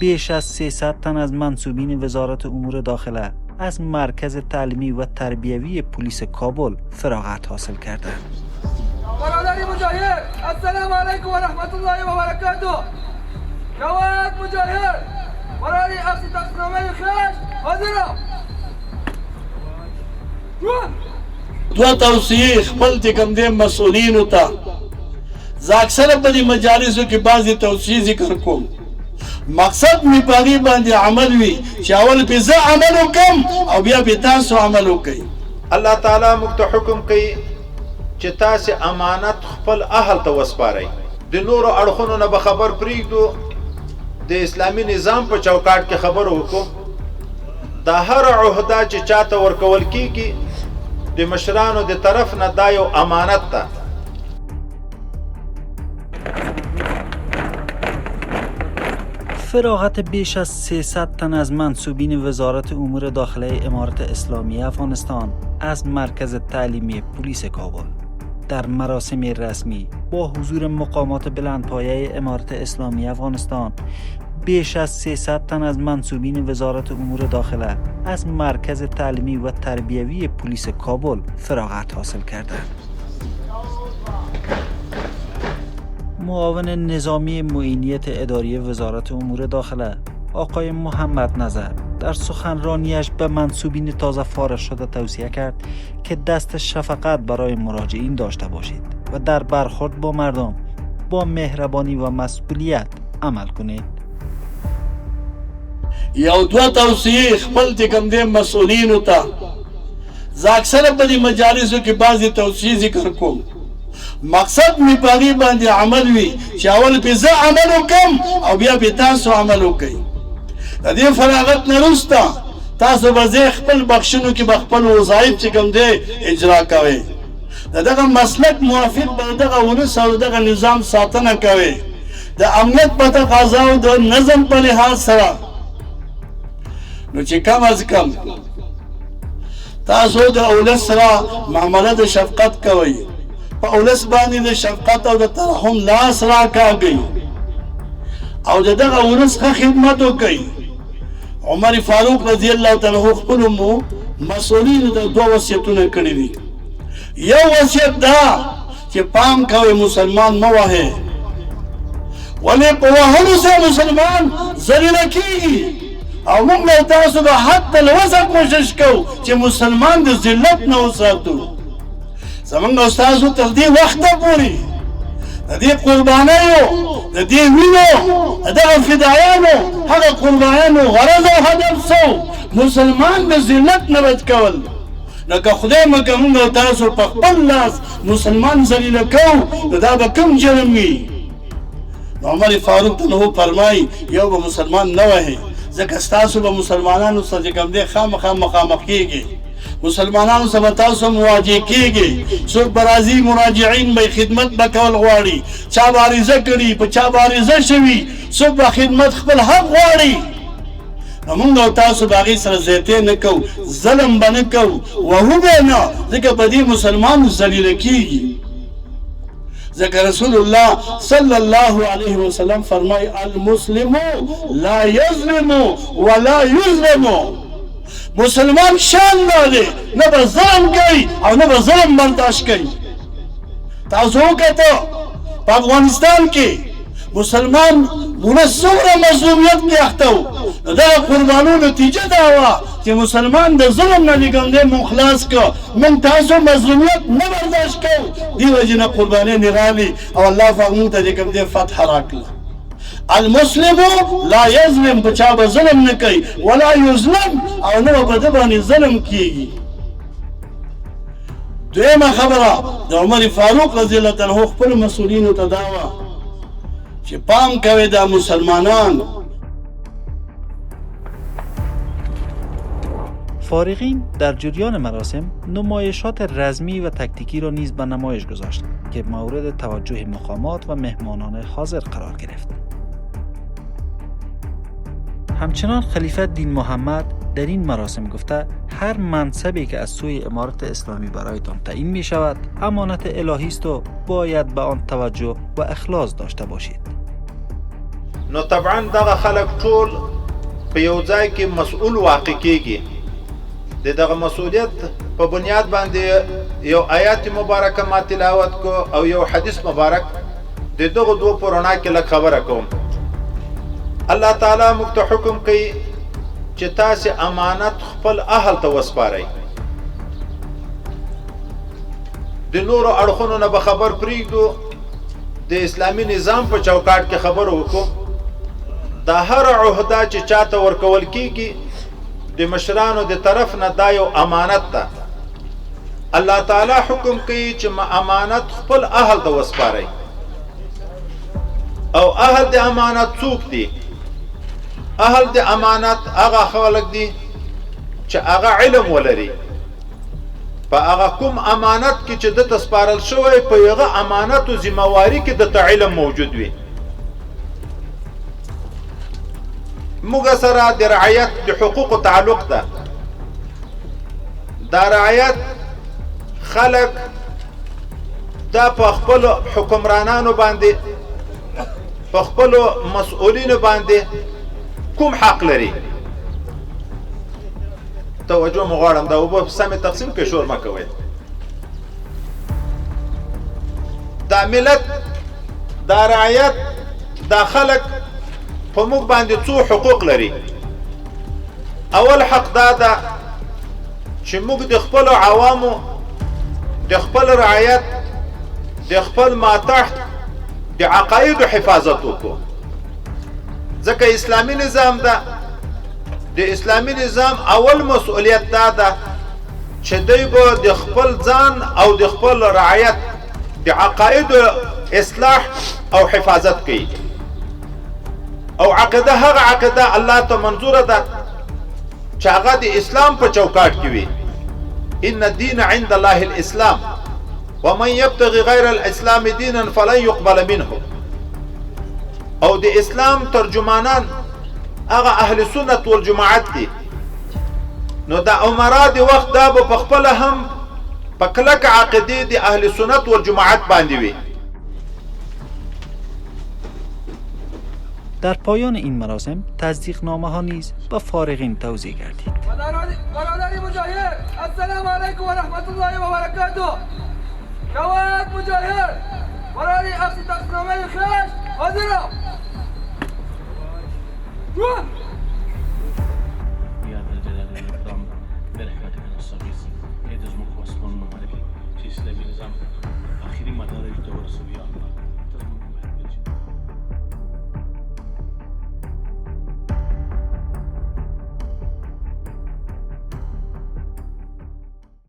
بیش از 300 تن از منصوبین وزارت امور داخله از مرکز تعلیمی و تربیوی پلیس کابل فراغت حاصل کردند. برادری مجاهد، السلام علیکم و رحمت الله و برکاته. جواد مجاهد برای عکس تقسیمنامه خیش حاضرم. دو توصیه خپل کم دې مسؤلینو ته زه اکثره په دې مجالسو کې بعضې توصیې ذکر کوم. مقصد مې په هغې باندې عمل وي چې اول پې زه عمل وکړم او بیا پې تاسو عمل وکئ. الله تعالی موږ ته حکم کوي چې تاسې امانت خپل اهل ته وسپارئ. د نورو اړخونو نه به خبر پرېږدو، د اسلامي نظام په چوکاټ کې خبر وکړو. دا هر عهده چې چاته ورکول کېږي د مشرانو د طرف نه دا یو امانت ده. فراغت بیش از 300 تن از منصوبین وزارت امور داخله امارت اسلامی افغانستان از مرکز تعلیمی پلیس کابل در مراسم رسمی با حضور مقامات بلندپایه امارت اسلامی افغانستان بیش از 300 تن از منصوبین وزارت امور داخله از مرکز تعلیمی و تربیوی پلیس کابل فراغت حاصل کردند. معاون نظامی معینیت اداری وزارت امور داخله آقای محمد نظر در سخنرانیش به منصوبین تازه فارغ شده توصیه کرد که دست شفقت برای مراجعین داشته باشید و در برخورد با مردم با مهربانی و مسئولیت عمل کنید. یو دو توصیه خپل کم دې مسؤلینو ته زه اکثره په دې مجالسو کې بعضې توصیې ذکر کوم. مقصد مې په هغې باندې عمل وي چې اول پې زه عمل وکړم او بیا پې تاسو عمل وکئ. د دې فراغت نه وروسته تاسو به ځای خپل بخښنو کې به خپل وظایف چې کوم دی اجرا کوئ. د دغه مسلک موافق به دغه ولس او دغه نظام ساتنه کوئ. د امنیت په تقاضاو د نظم په لحاظ سره نو چې کم از کم تاسو د اولس سره معامله د شفقت کوئ، په اولس باندې د شفقت او د ترحم لاس راکاږئ او د دغه اولس ښه خدمت وکئ. عمر فاروق رضی الله تعالی عنہ خپلو مسؤلینو ته دوه وصیتونه کړي دي. یو وصیت دا چې پام کوئ مسلمان مه وهئ، ولې په وهلو سره مسلمان ذلیله کېږي او موږ له تاسو به حتی الوسع کوشش کوو چې مسلمان د ذلت نه وساتو. زمونږ او ستاسو تر دې وخته پورې د دې قربانیو د دې وینو د دغه فدایانو هغه قربانیانو غرض او هدف څه مسلمان د ذلت نه بچ کول. نو که خدای مکه موږ او تاسو په خپل لاس مسلمان ذلیله کوو نو دا به کوم جرم وي؟ عمر فاروق ته فرمایي یو به مسلمان نه وهئ، ځکه ستاسو به مسلمانانو سره چې کوم دی خامخا مخامخ کېږي، مسلمانانو سره تاسو مواجه کېږي. څوک به راځي مراجعین به خدمت به کول غواړي، چا به عریضه کړي په چا به عریضه شوي، څوک به خدمت خپل حق غواړي. نو موږ او تاسو به هغې سره زیاتې نه کوو، ظلم به نه کوو، وهو به نه، ځکه په دې مسلمان ذلیله کېږي. ځکه رسول الله صلی الله علیه وسلم فرمای المسلم لا یظلم ولا یظلم. مسلمان شان داره نه به ظلم کوي او نه به ظلم برداشت کوي. تاسو وکړه په افغانستان کې مسلمان ولس څومره مظلومیت کې اخته و. دا قربانو نتیجه دا وه چې مسلمان د ظلم نه لګندې مونږ خلاص کړه، مونږ تاسو مظلومیت نه برداشت کوو. دې وجې نه قربانۍ راغلي او الله پاک مونږ ته چې کوم دی فتح راکړه. المسلم لا یظلم، په چا به ظلم نه کوي، ولا یظلم او نه به په ده باندې ظلم کېږي. دویمه خبره د عمر فاروق رضی الله تعالی عنہ خپلو مسؤلینو ته دا وه چې پام کوئ دا مسلمانان. فارغین در جریان مراسم نمایشات رزمی و تکتیکی را نیز به نمایش گذاشتند که مورد توجه مقامات و مهمانان حاضر قرار گرفت. همچنان خلیفه دین محمد در این مراسم گفته هر منصبی که از سوی امارت اسلامی برایتان تعیین می شود امانت الهی است و باید به آن توجه و اخلاص داشته باشید. نو طبعا دغه خلک ټول په یو ځای کې مسؤل واقع کیږي. دغه مسؤلیت په بنیاد باندې یو آیات مبارکه ما تلاوت کو او یو حدیث مبارک دغه دوه پرانا کې لږ خبره کوم. الله تعالی موږ ته حکم کوي چې تاسو امانت خپل اهل ته وسپارئ. د نورو اړخونو نه به خبر پرېږدو، د اسلامي نظام په چوکاټ کې خبر وکړو. دا هر عهده چې چاته ورکول کیږي د مشرانو د طرف نه دا یو امانت ده. الله تعالی حکم کوي چې ما امانت خپل اهل ته وسپارئ. او اهل د امانت څوک دي؟ اهل د امانت هغه خلک دي چې هغه علم ولري. په هغه کوم امانت کې چې د تسپارل شوی په هغه امانت او ذمہواری کې د علم موجود وي. موږ سره د رعایت د حقوق تعلق ده. دا رعایت خلک دا په خپل حکمرانانو باندې په خپل مسؤلینو باندې کوم حق لري؟ توجه مو غواړم دا وب سم تقسیم کې شور ما کوي. دا ملت دا رعایت دا خلک په موږ باندې څو حقوق لري. اول حق دا ده چې موږ د خپل عوامو د خپل رعایت د خپل ماتحت د عقاید حفاظت وکړو. ځکه اسلامی نظام ده. د اسلامی نظام اول مسؤلیت دا ده چې دوی به د خپل ځان او د خپل رعایت د عقاید اصلاح او حفاظت کوي. او عقیده هغه عقیده الله ته منظوره ده چې هغه د اسلام په چوکاټ کې وي. ان الدين عند الله الاسلام ومن يبتغي غير الاسلام دينا فلن يقبل منه. او د اسلام ترجمانان هغه اهل سنت والجماعت دي. نو دا عمره د وخت دا په خپل هم په کلک عقیده د اهل سنت والجماعت باندې وي. در پایان این مراسم تصدیق نامه ها نیز به فارغین توزیع گردید. برادری مجاهد السلام علیکم و رحمت الله و برکاته. جواد مجاهد برای اخذ تقسیمنامه خیش حاضرم.